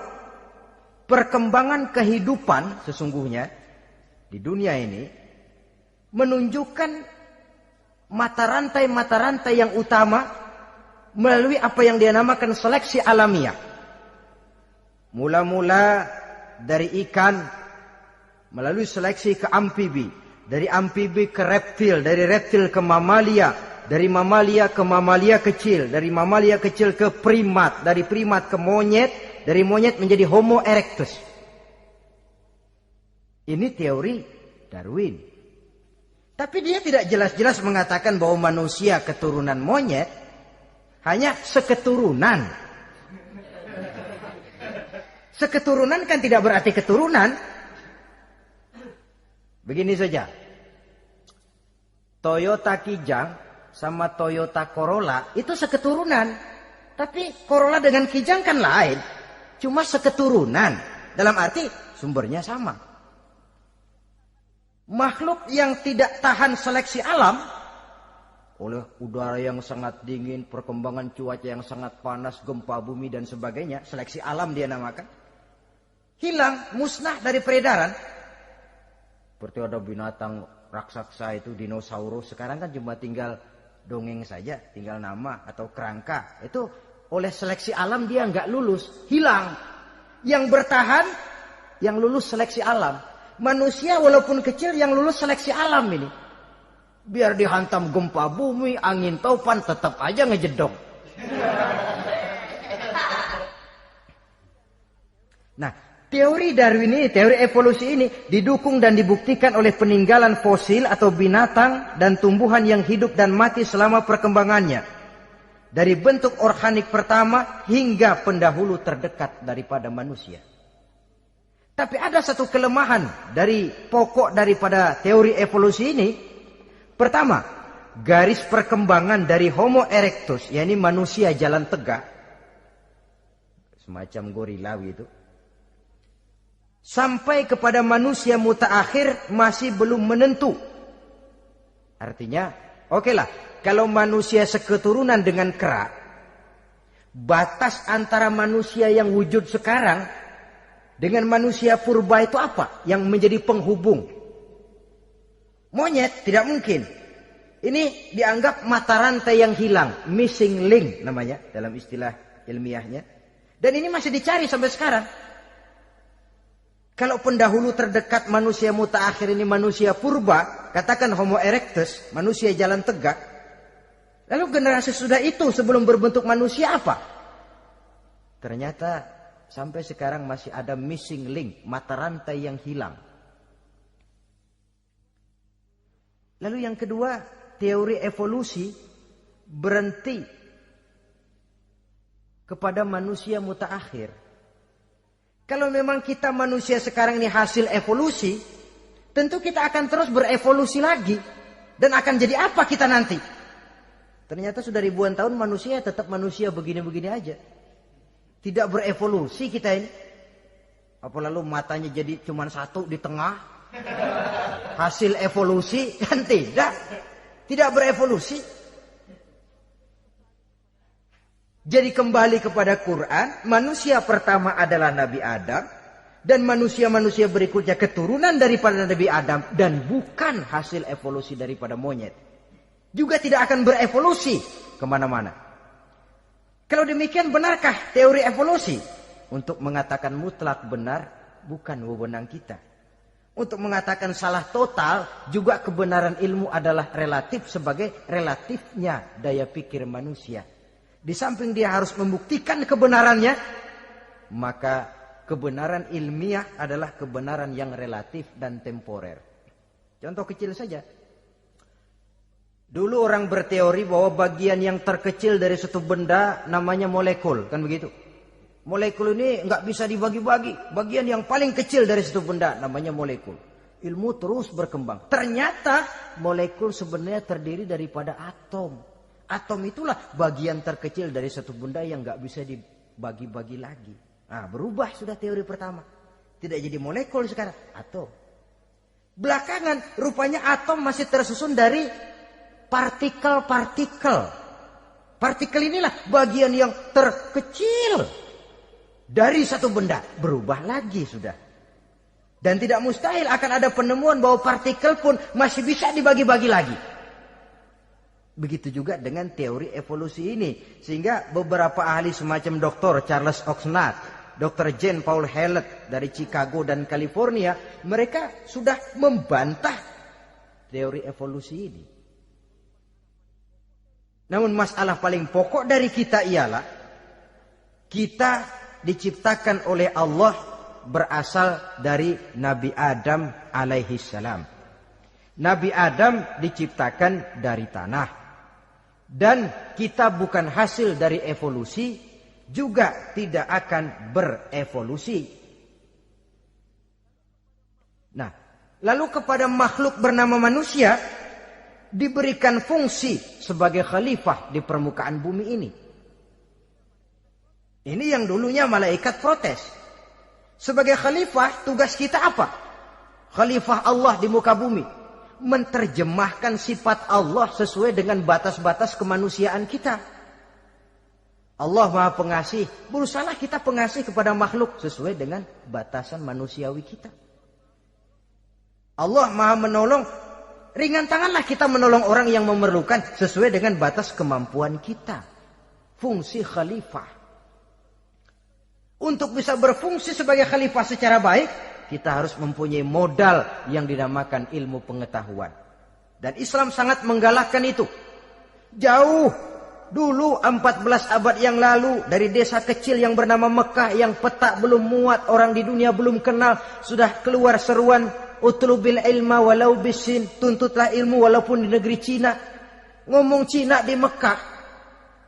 perkembangan kehidupan sesungguhnya di dunia ini menunjukkan mata rantai yang utama melalui apa yang dia namakan seleksi alamiah. Mula-mula dari ikan, melalui seleksi ke amfibi. Dari amfibi ke reptil, dari reptil ke mamalia. Dari mamalia ke mamalia kecil. Dari mamalia kecil ke primat. Dari primat ke monyet. Dari monyet menjadi Homo erectus. Ini teori Darwin. Tapi dia tidak jelas-jelas mengatakan bahwa manusia keturunan monyet. Hanya seketurunan. Seketurunan kan tidak berarti keturunan. Begini saja. Toyota Kijang sama Toyota Corolla itu seketurunan. Tapi Corolla dengan Kijang kan lain. Cuma seketurunan. Dalam arti sumbernya sama. Makhluk yang tidak tahan seleksi alam oleh udara yang sangat dingin, perkembangan cuaca yang sangat panas, gempa bumi dan sebagainya, seleksi alam dia namakan, hilang, musnah dari peredaran. Seperti ada binatang raksasa itu dinosaurus, sekarang kan cuma tinggal dongeng saja, tinggal nama atau kerangka. Itu oleh seleksi alam dia nggak lulus, hilang. Yang bertahan, yang lulus seleksi alam. Manusia walaupun kecil yang lulus seleksi alam ini. Biar dihantam gempa bumi, angin topan, tetap aja ngejedok. Nah, teori Darwin ini, teori evolusi ini didukung dan dibuktikan oleh peninggalan fosil atau binatang dan tumbuhan yang hidup dan mati selama perkembangannya. Dari bentuk organik pertama hingga pendahulu terdekat daripada manusia. Tapi ada satu kelemahan dari pokok daripada teori evolusi ini. Pertama, garis perkembangan dari Homo erectus, yakni manusia jalan tegak, semacam gorilawi itu, sampai kepada manusia mutaakhir masih belum menentu. Artinya, okelah, kalau manusia seketurunan dengan kera, batas antara manusia yang wujud sekarang dengan manusia purba itu apa? Yang menjadi penghubung. Monyet tidak mungkin. Ini dianggap mata rantai yang hilang. Missing link namanya dalam istilah ilmiahnya. Dan ini masih dicari sampai sekarang. Kalau pendahulu terdekat manusia mutaakhir ini manusia purba. Katakan Homo erectus, manusia jalan tegak. Lalu generasi sudah itu sebelum berbentuk manusia apa? Ternyata sampai sekarang masih ada missing link. Mata rantai yang hilang. Lalu yang kedua, teori evolusi berhenti kepada manusia mutaakhir. Kalau memang kita manusia sekarang ini hasil evolusi, tentu kita akan terus berevolusi lagi. Dan akan jadi apa kita nanti? Ternyata sudah ribuan tahun manusia tetap manusia begini-begini aja. Tidak berevolusi kita ini. Apa lalu matanya jadi cuma satu di tengah? Hasil evolusi? Kan tidak. Tidak berevolusi. Jadi kembali kepada Quran, manusia pertama adalah Nabi Adam. Dan manusia-manusia berikutnya keturunan daripada Nabi Adam. Dan bukan hasil evolusi daripada monyet. Juga tidak akan berevolusi kemana-mana. Kalau demikian benarkah teori evolusi? Untuk mengatakan mutlak benar bukan wewenang kita. Untuk mengatakan salah total juga kebenaran ilmu adalah relatif sebagai relatifnya daya pikir manusia. Di samping dia harus membuktikan kebenarannya, maka kebenaran ilmiah adalah kebenaran yang relatif dan temporer. Contoh kecil saja. Dulu orang berteori bahwa bagian yang terkecil dari suatu benda namanya molekul, kan begitu? Molekul ini nggak bisa dibagi-bagi. Bagian yang paling kecil dari suatu benda namanya molekul. Ilmu terus berkembang. Ternyata molekul sebenarnya terdiri daripada atom. Atom itulah bagian terkecil dari suatu benda yang nggak bisa dibagi-bagi lagi. Nah, berubah sudah teori pertama. Tidak jadi molekul sekarang, atom. Belakangan rupanya atom masih tersusun dari partikel-partikel. Partikel inilah bagian yang terkecil dari satu benda. Berubah lagi sudah. Dan tidak mustahil akan ada penemuan bahwa partikel pun masih bisa dibagi-bagi lagi. Begitu juga dengan teori evolusi ini. Sehingga beberapa ahli semacam Dr. Charles Oxnard, Dr. Jane Paul Hallett dari Chicago dan California, mereka sudah membantah teori evolusi ini. Namun masalah paling pokok dari kita ialah kita diciptakan oleh Allah berasal dari Nabi Adam alaihi salam. Nabi Adam diciptakan dari tanah. Dan kita bukan hasil dari evolusi, juga tidak akan berevolusi. Nah, lalu kepada makhluk bernama manusia diberikan fungsi sebagai khalifah di permukaan bumi ini. Ini yang dulunya malaikat protes. Sebagai khalifah, tugas kita apa? Khalifah Allah di muka bumi. Menerjemahkan sifat Allah sesuai dengan batas-batas kemanusiaan kita. Allah Maha Pengasih. Berusahalah kita pengasih kepada makhluk sesuai dengan batasan manusiawi kita. Allah Maha Menolong. Ringan tanganlah kita menolong orang yang memerlukan sesuai dengan batas kemampuan kita. Fungsi khalifah. Untuk bisa berfungsi sebagai khalifah secara baik, kita harus mempunyai modal yang dinamakan ilmu pengetahuan. Dan Islam sangat menggalakkan itu. Jauh dulu 14 abad yang lalu, dari desa kecil yang bernama Mekah yang peta belum muat, orang di dunia belum kenal, sudah keluar seruan utlubil ilma walau bisin, tuntutlah ilmu walaupun di negeri Cina. Ngomong Cina di Mekah,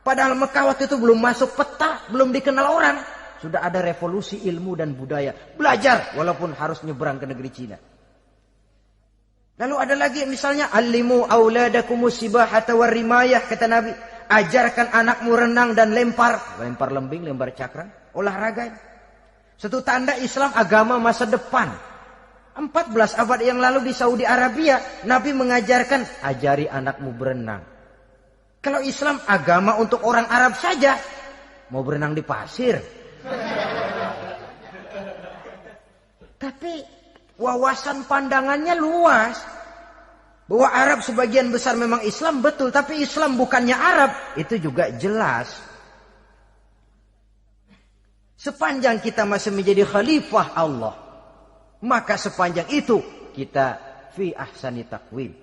padahal Mekah waktu itu belum masuk peta, belum dikenal orang. Sudah ada revolusi ilmu dan budaya. Belajar walaupun harus nyebrang ke negeri Cina. Lalu ada lagi misalnya allimu auladakumus sibahata warrimayah, kata Nabi. Ajarkan anakmu renang dan lempar. Lempar lembing, lempar cakram. Olahraga. Satu tanda Islam agama masa depan. 14 abad yang lalu di Saudi Arabia, Nabi mengajarkan ajari anakmu berenang. Kalau Islam agama untuk orang Arab saja, mau berenang di pasir. Tapi wawasan pandangannya luas. Bahwa Arab sebagian besar memang Islam, betul. Tapi Islam bukannya Arab, itu juga jelas. Sepanjang kita masih menjadi khalifah Allah, maka sepanjang itu kita fi ahsani taqwim.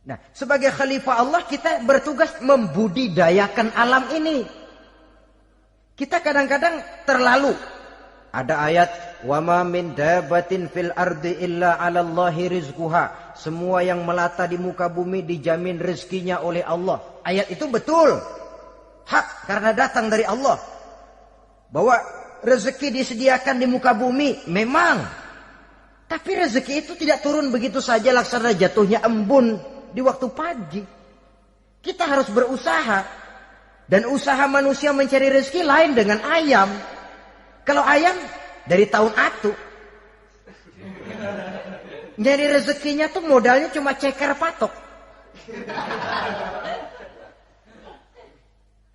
Nah, sebagai khalifah Allah kita bertugas membudidayakan alam ini. Kita kadang-kadang terlalu. Ada ayat, wa ma min dabatin fil ardi illa 'alallahi rizquha. Semua yang melata di muka bumi dijamin rezekinya oleh Allah. Ayat itu betul. Hak karena datang dari Allah. Bahwa rezeki disediakan di muka bumi, memang. Tapi rezeki itu tidak turun begitu saja laksana jatuhnya embun di waktu pagi. Kita harus berusaha. Dan usaha manusia mencari rezeki lain dengan ayam. Kalau ayam dari tahun atu. Nyari rezekinya tuh modalnya cuma ceker patok.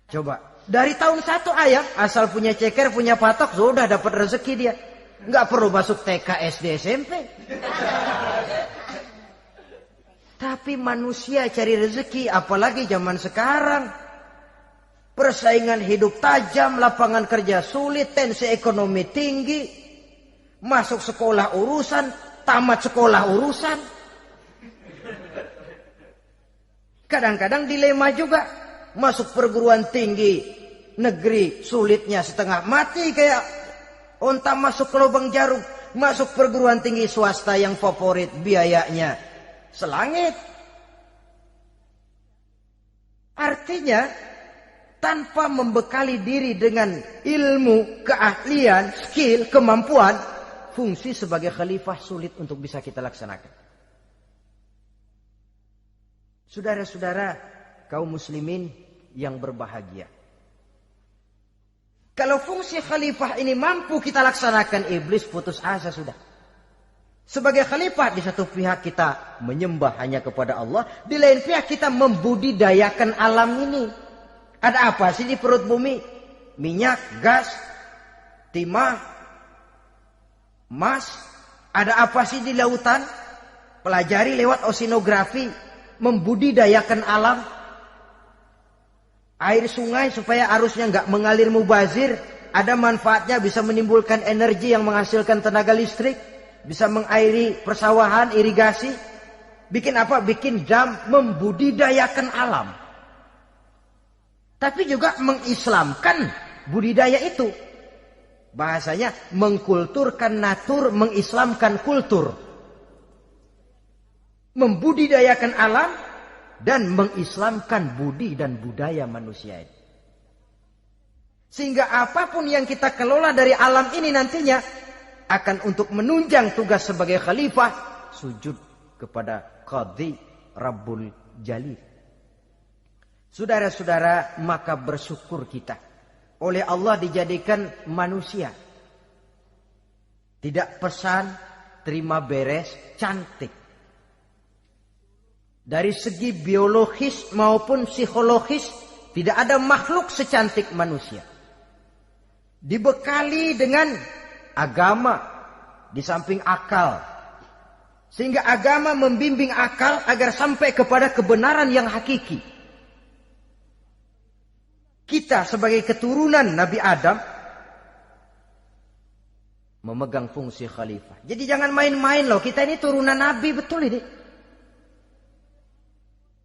Coba, dari tahun 1 ayam, asal punya ceker, punya patok, sudah dapat rezeki dia. Nggak perlu masuk TK, SD, SMP. Tapi manusia cari rezeki, apalagi zaman sekarang. Persaingan hidup tajam, lapangan kerja sulit, tensi ekonomi tinggi. Masuk sekolah urusan, tamat sekolah urusan. Kadang-kadang dilema juga. Masuk perguruan tinggi negeri sulitnya setengah mati kayak onta masuk ke lubang jarum. Masuk perguruan tinggi swasta yang favorit biayanya selangit. Artinya tanpa membekali diri dengan ilmu, keahlian, skill, kemampuan, fungsi sebagai khalifah sulit untuk bisa kita laksanakan. Saudara-saudara kaum muslimin yang berbahagia. Kalau fungsi khalifah ini mampu kita laksanakan, iblis putus asa sudah. Sebagai khalifah, di satu pihak kita menyembah hanya kepada Allah, di lain pihak kita membudidayakan alam ini. Ada apa sih di perut bumi? Minyak, gas, timah, emas. Ada apa sih di lautan? Pelajari lewat oceanografi, membudidayakan alam. Air sungai supaya arusnya nggak mengalir mubazir, ada manfaatnya, bisa menimbulkan energi yang menghasilkan tenaga listrik, bisa mengairi persawahan, irigasi. Bikin apa? Bikin dam, membudidayakan alam. Tapi juga mengislamkan budidaya itu. Bahasanya mengkulturkan natur, mengislamkan kultur. Membudidayakan alam dan mengislamkan budi dan budaya manusia ini. Sehingga apapun yang kita kelola dari alam ini nantinya akan untuk menunjang tugas sebagai khalifah, sujud kepada Qadhi Rabbul Jalil. Saudara-saudara, maka bersyukur kita oleh Allah dijadikan manusia. Tidak pesan, terima beres, cantik. Dari segi biologis maupun psikologis, tidak ada makhluk secantik manusia. Dibekali dengan agama di samping akal. Sehingga agama membimbing akal agar sampai kepada kebenaran yang hakiki. Kita sebagai keturunan Nabi Adam memegang fungsi khalifah. Jadi jangan main-main loh, kita ini turunan Nabi, betul ini.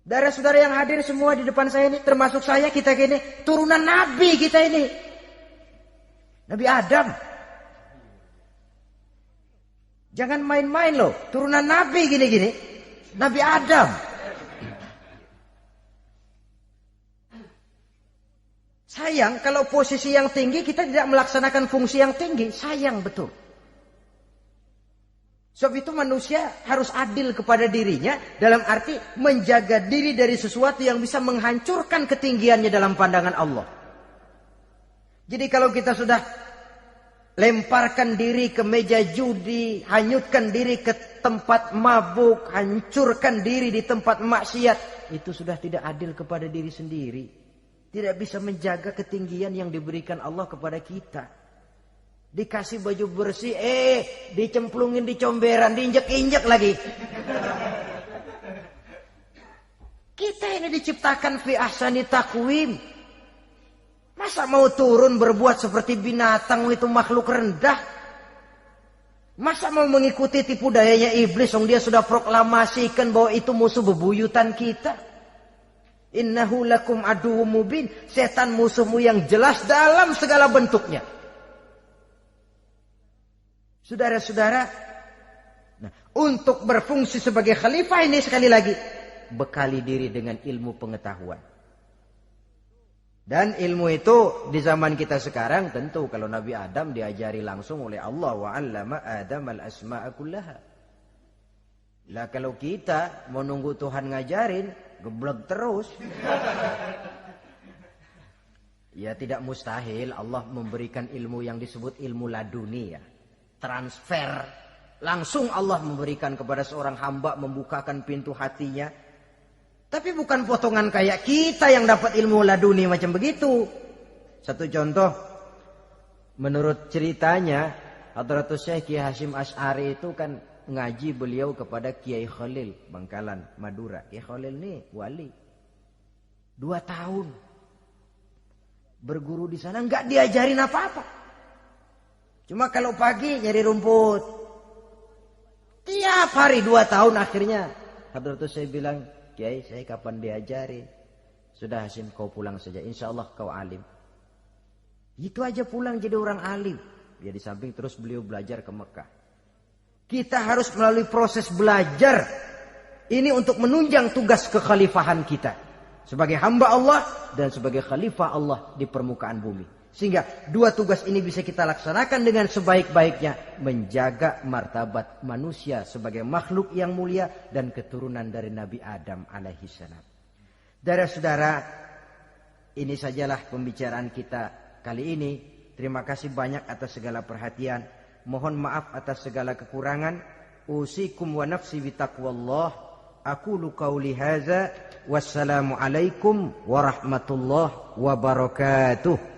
Saudara-saudara yang hadir semua di depan saya ini, termasuk saya, kita gini, turunan Nabi kita ini. Nabi Adam. Jangan main-main loh, turunan Nabi gini-gini. Nabi Adam. Sayang kalau posisi yang tinggi kita tidak melaksanakan fungsi yang tinggi. Sayang betul. Sebab itu manusia harus adil kepada dirinya dalam arti menjaga diri dari sesuatu yang bisa menghancurkan ketinggiannya dalam pandangan Allah. Jadi kalau kita sudah lemparkan diri ke meja judi, hanyutkan diri ke tempat mabuk, hancurkan diri di tempat maksiat, itu sudah tidak adil kepada diri sendiri. Tidak bisa menjaga ketinggian yang diberikan Allah kepada kita. Dikasih baju bersih, dicemplungin di comberan, diinjek-injek lagi. Kita ini diciptakan fi ahsani taqwim. Masa mau turun berbuat seperti binatang, itu makhluk rendah? Masa mau mengikuti tipu dayanya iblis, yang dia sudah proklamasikan bahwa itu musuh bebuyutan kita? Innahu lakum aduwwum mubin. Setan musuhmu yang jelas dalam segala bentuknya. Saudara-saudara, nah, untuk berfungsi sebagai khalifah ini sekali lagi, bekali diri dengan ilmu pengetahuan. Dan ilmu itu di zaman kita sekarang tentu kalau Nabi Adam diajari langsung oleh Allah, wa 'allama Adam al-asma'a kullaha. Lah kalau kita mau nunggu Tuhan ngajarin, geblek terus. Ya tidak mustahil Allah memberikan ilmu yang disebut ilmu laduni ya. Transfer. Langsung Allah memberikan kepada seorang hamba, membukakan pintu hatinya. Tapi bukan potongan kayak kita yang dapat ilmu laduni macam begitu. Satu contoh. Menurut ceritanya, Hadratus Syekh Kiai Hasyim Asy'ari itu kan ngaji beliau kepada Kiai Khalil Bangkalan, Madura. Kiai Khalil ini wali. 2 tahun. Berguru di sana enggak diajarin apa-apa. Cuma kalau pagi nyari rumput. Tiap hari 2 tahun akhirnya Hadratus saya bilang, Kiai saya kapan diajari? Sudah Hasyim kau pulang saja, insya Allah kau alim. Itu aja pulang jadi orang alim. Ya di samping terus beliau belajar ke Mekah. Kita harus melalui proses belajar. Ini untuk menunjang tugas kekhalifahan kita. Sebagai hamba Allah dan sebagai khalifah Allah di permukaan bumi. Sehingga 2 tugas ini bisa kita laksanakan dengan sebaik-baiknya. Menjaga martabat manusia sebagai makhluk yang mulia dan keturunan dari Nabi Adam alaihissalam. Saudara-saudara, ini sajalah pembicaraan kita kali ini. Terima kasih banyak atas segala perhatian. Mohon maaf atas segala kekurangan. Usikum wa nafsi bitaqwallah. Aqulu qauli hadza. Wassalamu alaikum warahmatullahi wabarakatuh.